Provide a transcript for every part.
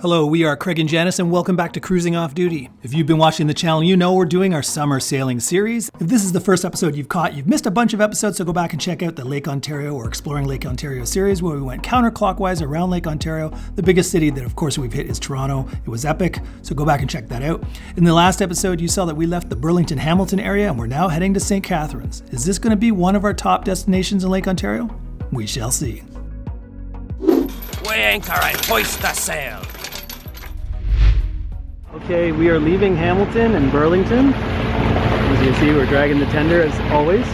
Hello, we are Craig and Janice, and welcome back to Cruising Off Duty. If you've been watching the channel, you know we're doing our summer sailing series. If this is the first episode you've caught, you've missed a bunch of episodes, so go back and check out the Lake Ontario or Exploring Lake Ontario series, where we went counterclockwise around Lake Ontario. The biggest city that, of course, we've hit is Toronto. It was epic, so go back and check that out. In the last episode, you saw that we left the Burlington-Hamilton area, and we're now heading to St Catharines. Is this going to be one of our top destinations in Lake Ontario? We shall see. Weigh anchor and hoist the sail. Okay, we are leaving Hamilton and Burlington. As you can see, we're dragging the tender as always.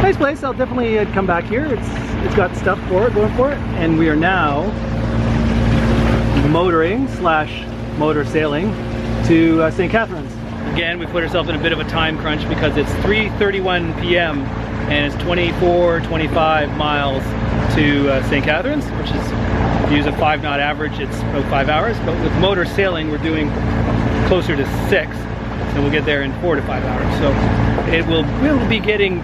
Nice place. I'll definitely come back here. It's got stuff for it, going for it. And we are now motoring / motor sailing to St Catharines. Again, we put ourselves in a bit of a time crunch because it's 3:31 p.m. and it's 25 miles to St Catharines, which is, if you use a 5-knot average, it's about 5 hours. But with motor sailing, we're doing closer to 6, so we'll get there in 4 to 5 hours. So it'll be getting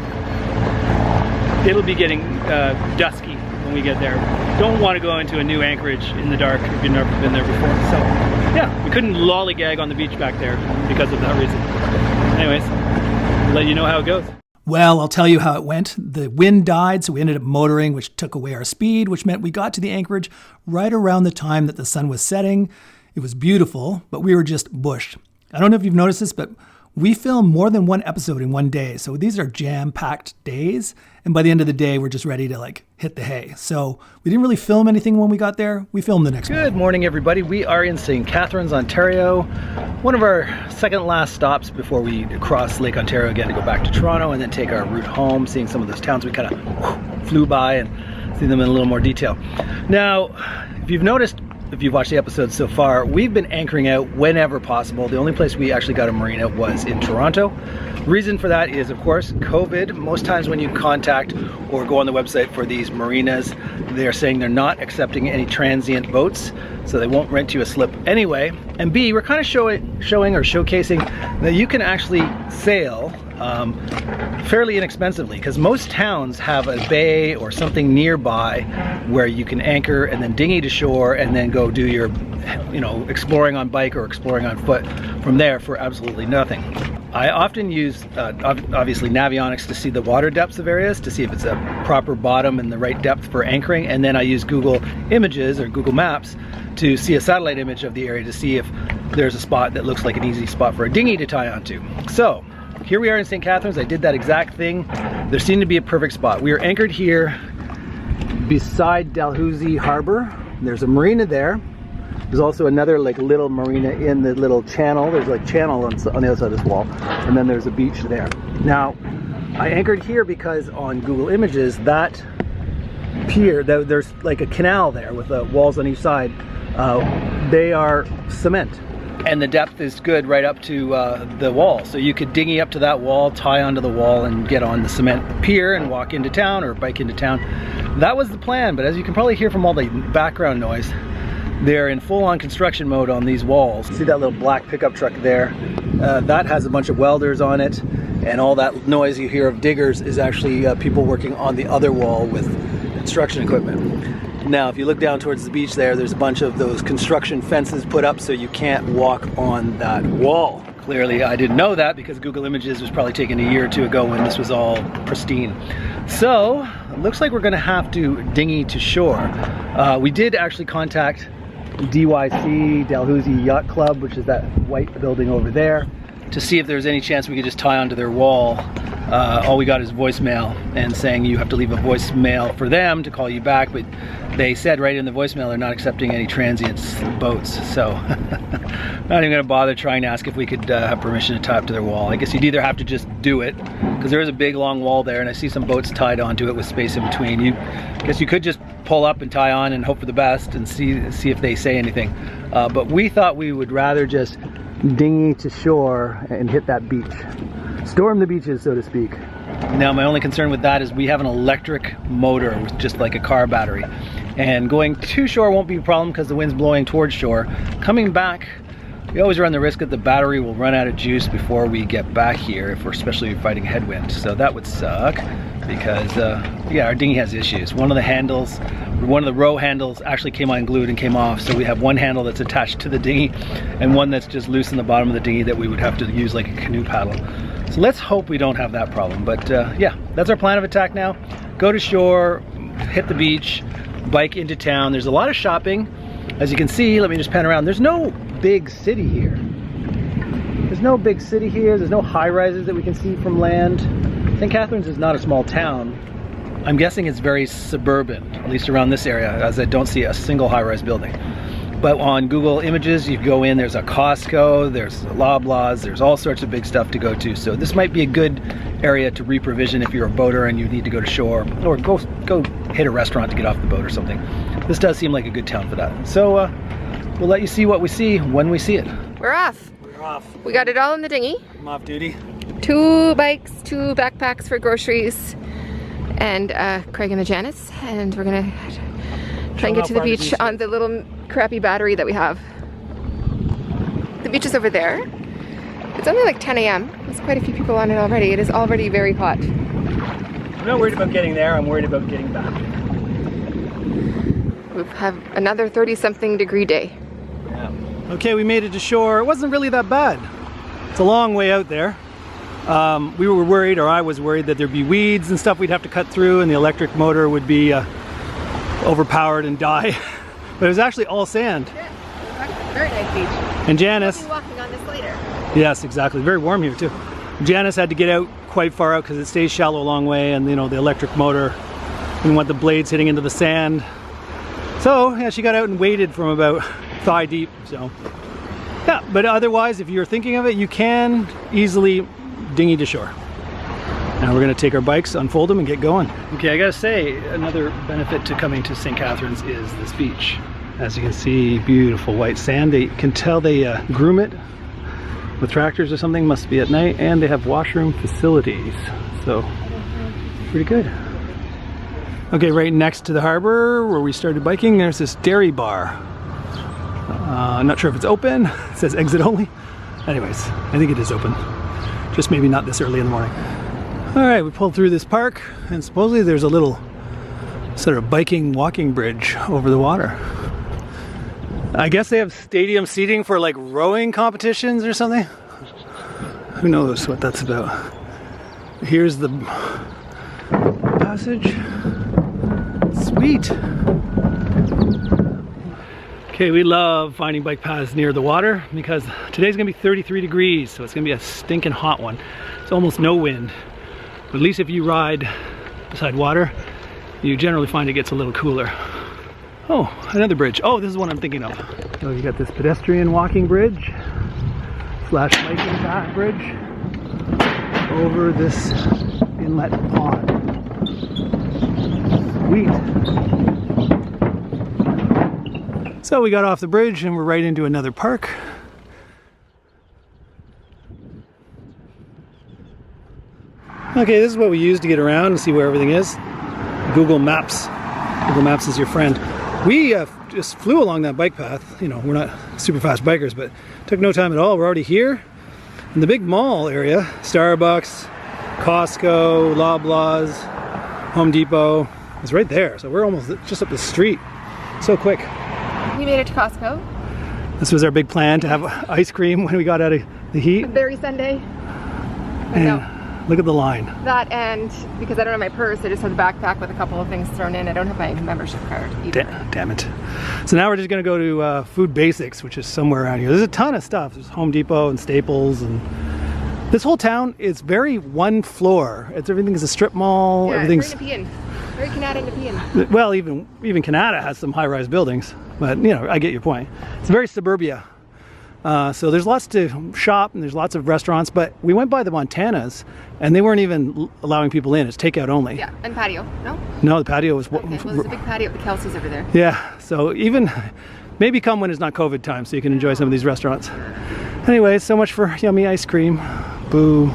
dusky when we get there. Don't want to go into a new anchorage in the dark if you've never been there before. So yeah, we couldn't lollygag on the beach back there because of that reason. Anyways, I'll let you know how it goes. Well, I'll tell you how it went. The wind died, so we ended up motoring, which took away our speed, which meant we got to the anchorage right around the time that the sun was setting. It was beautiful, but we were just bushed. I don't know if you've noticed this, but we film more than one episode in one day. So these are jam-packed days. And by the end of the day, we're just ready to hit the hay. So we didn't really film anything when we got there. We filmed the next one. Good morning, everybody. We are in St. Catharines, Ontario. One of our second last stops before we cross Lake Ontario again to go back to Toronto and then take our route home, seeing some of those towns we kind of flew by and see them in a little more detail. Now, if you've noticed, if you've watched the episodes so far, we've been anchoring out whenever possible. The only place we actually got a marina was in Toronto. Reason for that is, of course, COVID. Most times when you contact or go on the website for these marinas, they're saying they're not accepting any transient boats, so they won't rent you a slip anyway. And B, we're kind of showing or showcasing that you can actually sail fairly inexpensively, because most towns have a bay or something nearby where you can anchor and then dinghy to shore and then go do your, exploring on bike or exploring on foot from there for absolutely nothing. I often use, obviously, Navionics to see the water depths of areas, to see if it's a proper bottom and the right depth for anchoring, and then I use Google Images or Google Maps to see a satellite image of the area to see if there's a spot that looks like an easy spot for a dinghy to tie onto. So here we are in St. Catharines. I did that exact thing. There seemed to be a perfect spot. We are anchored here beside Dalhousie Harbor. There's a marina there. There's also another little marina in the little channel. There's channel on the other side of this wall, and then there's a beach there. Now, I anchored here because on Google Images, that pier, there's a canal there with walls on each side. They are cement, and the depth is good right up to the wall. So you could dinghy up to that wall, tie onto the wall, and get on the cement pier and walk into town or bike into town. That was the plan, but as you can probably hear from all the background noise, they're in full-on construction mode on these walls. See that little black pickup truck there? That has a bunch of welders on it, and all that noise you hear of diggers is actually people working on the other wall with construction equipment. Now, if you look down towards the beach there's a bunch of those construction fences put up so you can't walk on that wall. Clearly, I didn't know that because Google Images was probably taken a year or two ago when this was all pristine. So, it looks like we're gonna have to dinghy to shore. We did actually contact DYC, Dalhousie Yacht Club, which is that white building over there, to see if there's any chance we could just tie onto their wall. All we got is voicemail and saying you have to leave a voicemail for them to call you back, but they said right in the voicemail they're not accepting any transient boats, so not even gonna bother trying to ask if we could have permission to tie up to their wall. I guess you'd either have to just do it, because there is a big long wall there and I see some boats tied onto it with space in between. I guess you could just pull up and tie on and hope for the best and see if they say anything. But we thought we would rather just dinghy to shore and hit that beach. Storm the beaches, so to speak. Now, my only concern with that is we have an electric motor with just like a car battery. And going to shore won't be a problem because the wind's blowing towards shore. Coming back, we always run the risk that the battery will run out of juice before we get back here, especially if we're fighting headwind. So that would suck. because yeah, our dinghy has issues. One of the handles, one of the row handles actually came unglued and came off, so we have one handle that's attached to the dinghy and one that's just loose in the bottom of the dinghy that we would have to use like a canoe paddle. So let's hope we don't have that problem, but yeah, that's our plan of attack now. Go to shore, hit the beach, bike into town. There's a lot of shopping. As you can see, let me just pan around, there's no big city here. There's no big city here, there's no high-rises that we can see from land. St. Catharines is not a small town. I'm guessing it's very suburban, at least around this area, as I don't see a single high-rise building. But on Google Images, you go in, there's a Costco, there's Loblaws, there's all sorts of big stuff to go to. So this might be a good area to reprovision if you're a boater and you need to go to shore, or go hit a restaurant to get off the boat or something. This does seem like a good town for that. So we'll let you see what we see when we see it. We're off. We're off. We got it all in the dinghy. I'm off duty. 2 bikes, 2 backpacks for groceries, and Craig and the Janice, and we're gonna try and get to the beach on the little crappy battery that we have. The beach is over there. It's only like 10 a.m. There's quite a few people on it already. It is already very hot. I'm not worried about getting there, I'm worried about getting back. We have another 30-something degree day. Yeah. Okay, we made it to shore. It wasn't really that bad. It's a long way out there. We were worried, or I was worried, that there'd be weeds and stuff we'd have to cut through and the electric motor would be overpowered and die. But it was actually all sand. Yeah, very nice beach. And Janice... We'll be walking on this later. Yes, exactly. Very warm here too. Janice had to get out quite far out because it stays shallow a long way, and you know, the electric motor, we didn't want the blades hitting into the sand. So yeah, she got out and waded from about thigh deep. So yeah, but otherwise, if you're thinking of it, you can easily dinghy to shore. Now we're going to take our bikes, unfold them, and get going. Okay, I gotta say, another benefit to coming to St. Catharines is this beach. As you can see, beautiful white sand. They can tell they groom it with tractors or something, must be at night, and they have washroom facilities. So, pretty good. Okay, right next to the harbor where we started biking, there's this dairy bar. I'm not sure if it's open. It says exit only. Anyways, I think it is open. Just maybe not this early in the morning. All right, we pulled through this park, and supposedly there's a little sort of biking walking bridge over the water. I guess they have stadium seating for like rowing competitions or something. Who knows what that's about. Here's the passage. Sweet. Okay, we love finding bike paths near the water because today's gonna be 33 degrees, so it's gonna be a stinking hot one. It's almost no wind. But at least if you ride beside water, you generally find it gets a little cooler. Oh, another bridge. Oh, this is what I'm thinking of. So you got this pedestrian walking bridge / biking path bridge over this inlet pond. Sweet. So we got off the bridge and we're right into another park. Okay, this is what we use to get around and see where everything is. Google Maps. Google Maps is your friend. We just flew along that bike path. You know, we're not super fast bikers, but took no time at all. We're already here. In the big mall area, Starbucks, Costco, Loblaws, Home Depot is right there. So we're almost just up the street. So quick. We made it to Costco. This was our big plan, to have ice cream when we got out of the heat. Very Sunday. And no. Look at the line. That, and because I don't have my purse, I just have the backpack with a couple of things thrown in. I don't have my membership card either. Damn it. So now we're just gonna go to Food Basics, which is somewhere around here. There's a ton of stuff. There's Home Depot and Staples, and this whole town is very one floor. Everything is a strip mall. Yeah, Everything's very Nepean. Very Canada Nepean. Well, even Canada has some high-rise buildings, but you know, I get your point. It's very suburbia. So there's lots to shop and there's lots of restaurants, but we went by the Montanas and they weren't even allowing people in. It's takeout only. Yeah, and patio, no? No, the patio was... Okay, well, there's a big patio at the Kelsey's over there. Yeah, so even, maybe come when it's not COVID time so you can enjoy some of these restaurants. Anyway, so much for yummy ice cream. Boo.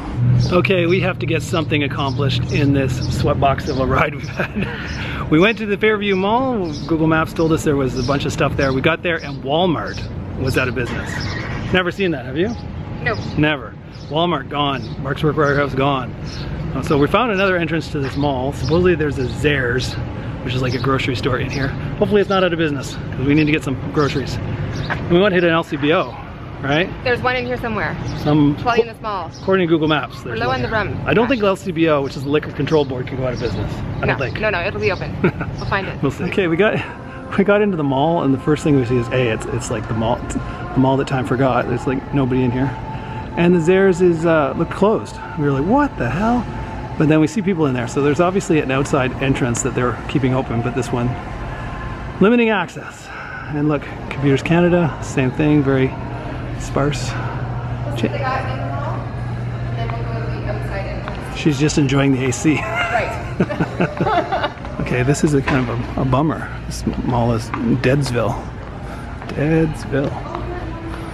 Okay, we have to get something accomplished in this sweatbox of a ride we've had. We went to the Fairview Mall. Google Maps told us there was a bunch of stuff there. We got there and Walmart was out of business. Never seen that, have you? No. Never. Walmart gone, Mark's Work Warehouse gone. So we found another entrance to this mall. Supposedly there's a Zehrs, which is like a grocery store in here. Hopefully it's not out of business, because we need to get some groceries. And we want to hit an LCBO, right? There's one in here somewhere. Probably in this mall. According to Google Maps, there's low one on the here. rum. I don't think LCBO, which is the Liquor Control Board, can go out of business. I don't think. No, it'll be open. We'll find it. We'll see. Okay, we got into the mall, and the first thing we see is it's like the mall that time forgot. There's like nobody in here, and the Zehrs is look closed. We were like, what the hell? But then we see people in there, so there's obviously an outside entrance that they're keeping open, but this one limiting access. And look, Computers Canada, same thing, very sparse. She's just enjoying the AC. Right. Okay, this is a kind of a bummer. This mall is Deadsville.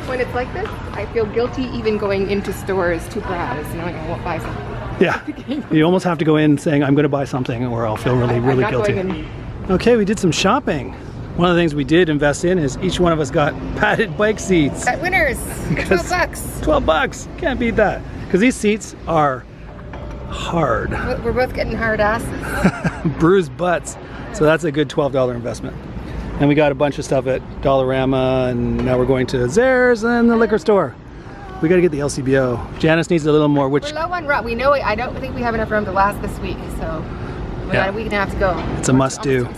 When it's like this, I feel guilty even going into stores to browse, knowing I won't buy something. Yeah, you almost have to go in saying, I'm going to buy something, or I'll feel really guilty. Okay, we did some shopping. One of the things we did invest in is each one of us got padded bike seats. At Winners, 12 bucks. 12 bucks, can't beat that. Because these seats are hard. We're both getting hard asses. Bruised butts. So that's a good $12 investment. And we got a bunch of stuff at Dollarama, and now we're going to Zehrs and the liquor store. We got to get the LCBO. Janice needs a little more, which... We're low on rum. We know I don't think we have enough rum to last this week, so we got a week and a half to go. It's a must-do.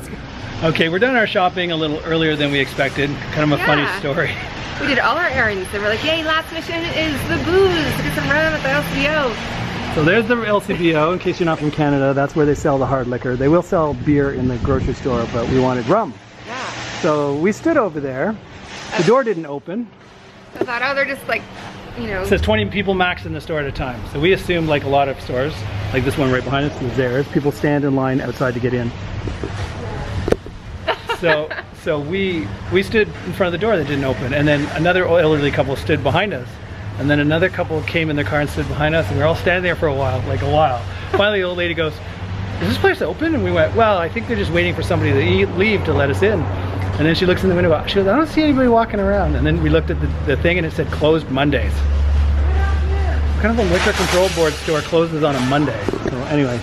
Okay, we're done our shopping a little earlier than we expected. Kind of a funny story. We did all our errands. They were like, yay, last mission is the booze. Get some rum at the LCBO. So there's the LCBO, in case you're not from Canada. That's where they sell the hard liquor. They will sell beer in the grocery store, but we wanted rum. Yeah. So we stood over there. The door didn't open. I thought, oh, they're just like, you know. It says 20 people max in the store at a time. So we assumed, like a lot of stores, like this one right behind us, the Zehrs, people stand in line outside to get in. So we stood in front of the door that didn't open, and then another elderly couple stood behind us, and then another couple came in their car and stood behind us, and we were all standing there for a while. Finally the old lady goes, is this place open? And we went, well, I think they're just waiting for somebody to leave to let us in. And then she looks in the window, she goes, I don't see anybody walking around. And then we looked at the thing and it said closed Mondays. What kind of a liquor control board store closes on a Monday? So anyway,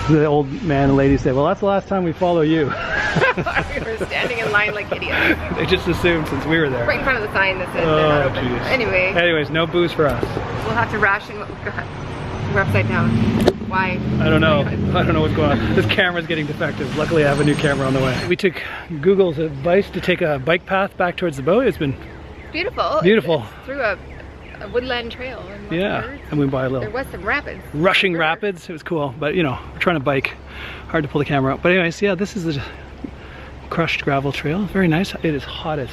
the old man and lady said, well, that's the last time we follow you. We were standing in line like idiots. They just assumed since we were there. Right in front of the sign that said they're not open. Geez. Anyways, no booze for us. We'll have to ration what we've got. We're upside down. Why? I don't know. I don't know what's going on. This camera's getting defective. Luckily I have a new camera on the way. We took Google's advice to take a bike path back towards the boat. It's been beautiful. Beautiful. It's through a woodland trail. And yeah, and we by a little. There was some rapids. Rushing rapids. It was cool, but you know, we're trying to bike. Hard to pull the camera out. But anyways, yeah, this is a crushed gravel trail. Very nice. It is hot as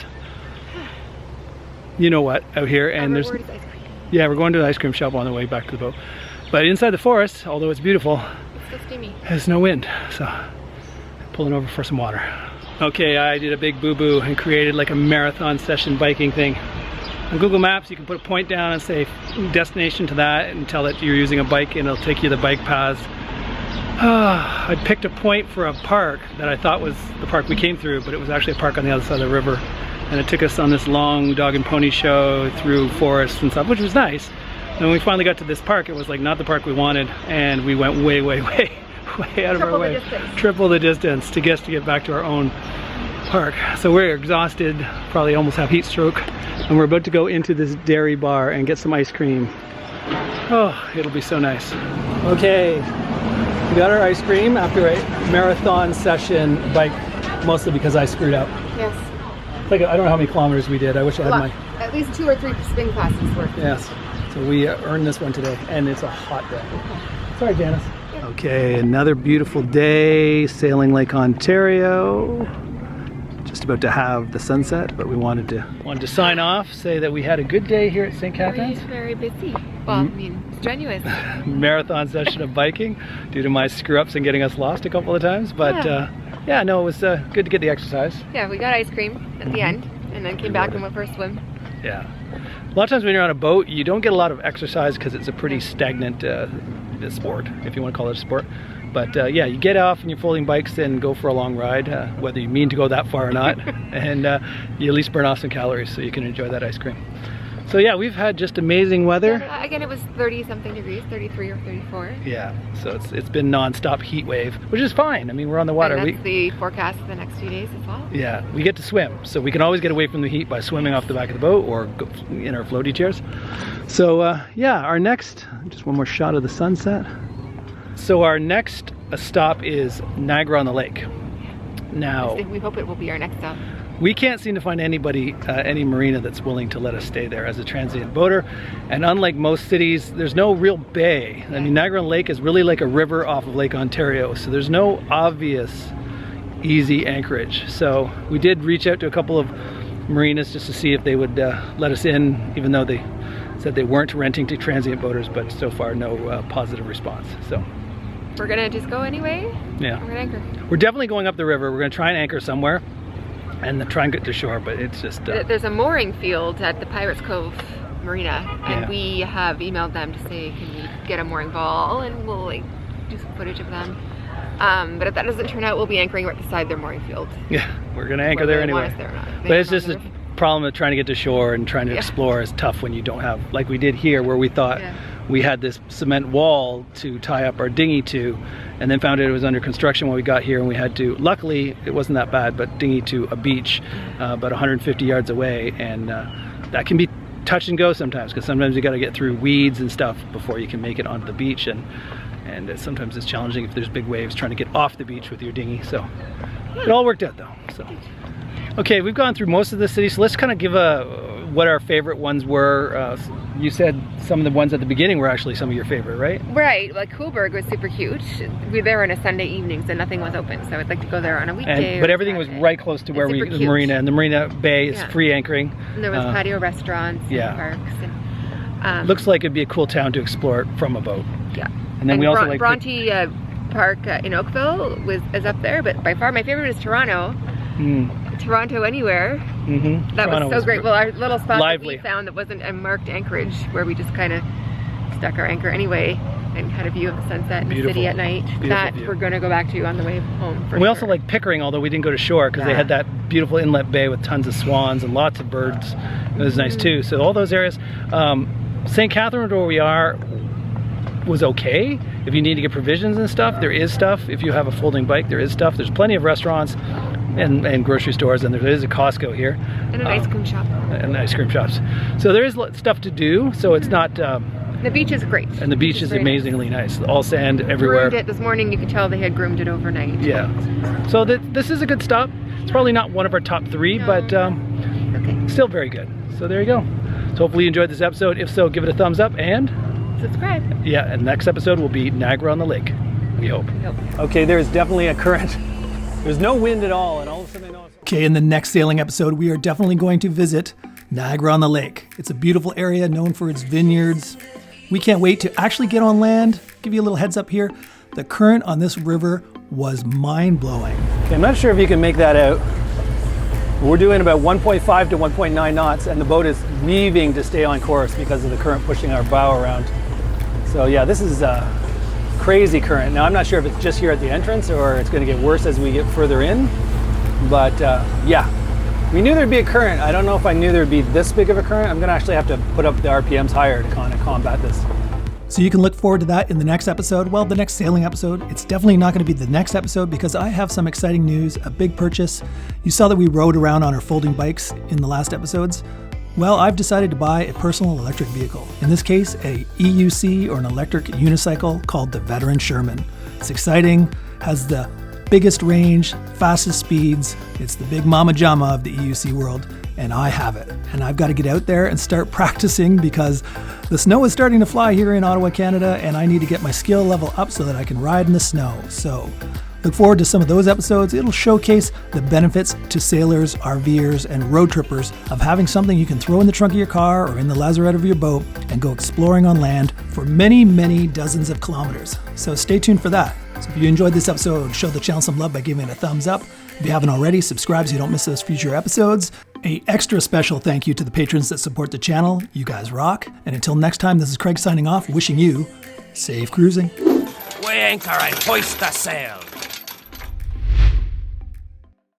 you know what out here, and there's yeah, we're going to an ice cream shop on the way back to the boat. But inside the forest, although it's beautiful, it's still steamy. There's no wind, so pulling over for some water. Okay, I did a big boo-boo and created like a marathon session biking thing. On Google Maps, you can put a point down and say destination to that and tell that you're using a bike, and it'll take you the bike paths. I picked a point for a park that I thought was the park we came through, but it was actually a park on the other side of the river. And it took us on this long dog and pony show through forests and stuff, which was nice. And when we finally got to this park, it was like not the park we wanted, and we went way out of our way. Triple the distance to get back to our own park. So we're exhausted, probably almost have heat stroke, and we're about to go into this dairy bar and get some ice cream. Oh, it'll be so nice. Okay, we got our ice cream after a marathon session bike, mostly because I screwed up. Yes. Like, I don't know how many kilometers we did. I wish I had my... At least 2 or 3 spin classes worth. Yes. So we earned this one today, and it's a hot day. Sorry, Janice. Okay, another beautiful day, sailing Lake Ontario. Just about to have the sunset, but we wanted to sign off, say that we had a good day here at St Catharines. Very busy. Well, I mean, strenuous. Marathon session of biking due to my screw-ups and getting us lost a couple of times, but yeah, no, it was good to get the exercise. Yeah, we got ice cream at the end, and then came back and went for a swim. Yeah. A lot of times when you're on a boat, you don't get a lot of exercise because it's a pretty stagnant sport, if you want to call it a sport. But yeah, you get off and you're folding bikes and go for a long ride, whether you mean to go that far or not, and you at least burn off some calories so you can enjoy that ice cream. So yeah, we've had just amazing weather. Yeah, again, it was 30 something degrees, 33 or 34. Yeah, so it's been non-stop heat wave, which is fine. I mean, we're on the water. And that's the forecast for the next few days as well. Yeah, we get to swim, so we can always get away from the heat by swimming off the back of the boat or go in our floaty chairs. So yeah, our next, just one more shot of the sunset. So our next stop is Niagara on the Lake. Now, we hope it will be our next stop. we can't seem to find anybody, any marina that's willing to let us stay there as a transient boater. And unlike most cities, there's no real bay. I mean, Niagara on the Lake is really like a river off of Lake Ontario, so there's no obvious easy anchorage. So we did reach out to a couple of marinas just to see if they would let us in, even though they said they weren't renting to transient boaters, but so far no positive response. So we're gonna just go anyway. Yeah, we're gonna anchor. We're definitely going up the river. We're gonna try and anchor somewhere and try and get to shore, but it's just there's a mooring field at the Pirates Cove Marina, and we have emailed them to say, can we get a mooring ball, and we'll like do some footage of them. But if that doesn't turn out, we'll be anchoring right beside their mooring field. Yeah, we're gonna anchor there anyway. But it's just a problem of trying to get to shore and trying to explore is tough when you don't have, like we did here, where we thought we had this cement wall to tie up our dinghy to, and then found out it was under construction when we got here, and we had to, luckily it wasn't that bad, but dinghy to a beach about 150 yards away, and that can be touch and go sometimes, because sometimes you got to get through weeds and stuff before you can make it onto the beach, and sometimes it's challenging if there's big waves trying to get off the beach with your dinghy. So it all worked out though. So okay, we've gone through most of the city, so let's kind of give what our favorite ones were. You said some of the ones at the beginning were actually some of your favorite, right? Right, like Coburg was super cute. We were there on a Sunday evening, so nothing was open, so I'd like to go there on a weekday. But everything was right close to where the marina, and the Marina Bay is free anchoring. And there was patio restaurants and parks. And, looks like it'd be a cool town to explore from a boat. Yeah. And then we also like Bronte Park in Oakville is up there, but by far my favorite is Toronto. Toronto anywhere. That Toronto was so great. Well, our little spot that we found that wasn't a marked anchorage, where we just kind of stuck our anchor anyway and had a view of the sunset and the city at night. That we're going to go back to on the way home. We also like Pickering, although we didn't go to shore, because they had that beautiful inlet bay with tons of swans and lots of birds. It was nice too. So all those areas. St Catharines, where we are, was okay. If you need to get provisions and stuff, there is stuff. If you have a folding bike, there is stuff. There's plenty of restaurants and grocery stores, and there is a Costco here. And an ice cream shop. And ice cream shops. So there is stuff to do, so it's not... the beach is great. And the beach is amazingly nice. All sand everywhere. Groomed it this morning. You could tell they had groomed it overnight. Yeah. So this is a good stop. It's probably not one of our top three, but still very good. So there you go. So hopefully you enjoyed this episode. If so, give it a thumbs up and... subscribe. Yeah, and next episode will be Niagara on the Lake. We hope. Okay, there's definitely a current. There's no wind at all, and all of a sudden I know it's... Okay, in the next sailing episode, we are definitely going to visit Niagara on the Lake. It's a beautiful area known for its vineyards. We can't wait to actually get on land. Give you a little heads up here. The current on this river was mind-blowing. Okay, I'm not sure if you can make that out. We're doing about 1.5 to 1.9 knots, and the boat is weaving to stay on course because of the current pushing our bow around. So yeah, this is a crazy current. Now I'm not sure if it's just here at the entrance or it's going to get worse as we get further in, but yeah, we knew there'd be a current. I don't know if I knew there'd be this big of a current. I'm going to actually have to put up the RPMs higher to kind of combat this. So you can look forward to that in the next episode. Well, the next sailing episode. It's definitely not going to be the next episode because I have some exciting news, a big purchase. You saw that we rode around on our folding bikes in the last episodes. Well, I've decided to buy a personal electric vehicle. In this case, a EUC or an electric unicycle called the Veteran Sherman. It's exciting, has the biggest range, fastest speeds. It's the big mama jama of the EUC world, and I have it. And I've got to get out there and start practicing because the snow is starting to fly here in Ottawa, Canada, and I need to get my skill level up so that I can ride in the snow. So look forward to some of those episodes. It'll showcase the benefits to sailors, RVers, and road trippers of having something you can throw in the trunk of your car or in the lazarette of your boat and go exploring on land for many, many dozens of kilometers. So stay tuned for that. So if you enjoyed this episode, show the channel some love by giving it a thumbs up. If you haven't already, subscribe so you don't miss those future episodes. An extra special thank you to the patrons that support the channel. You guys rock. And until next time, this is Craig signing off, wishing you safe cruising. Weigh anchor and hoist the sail.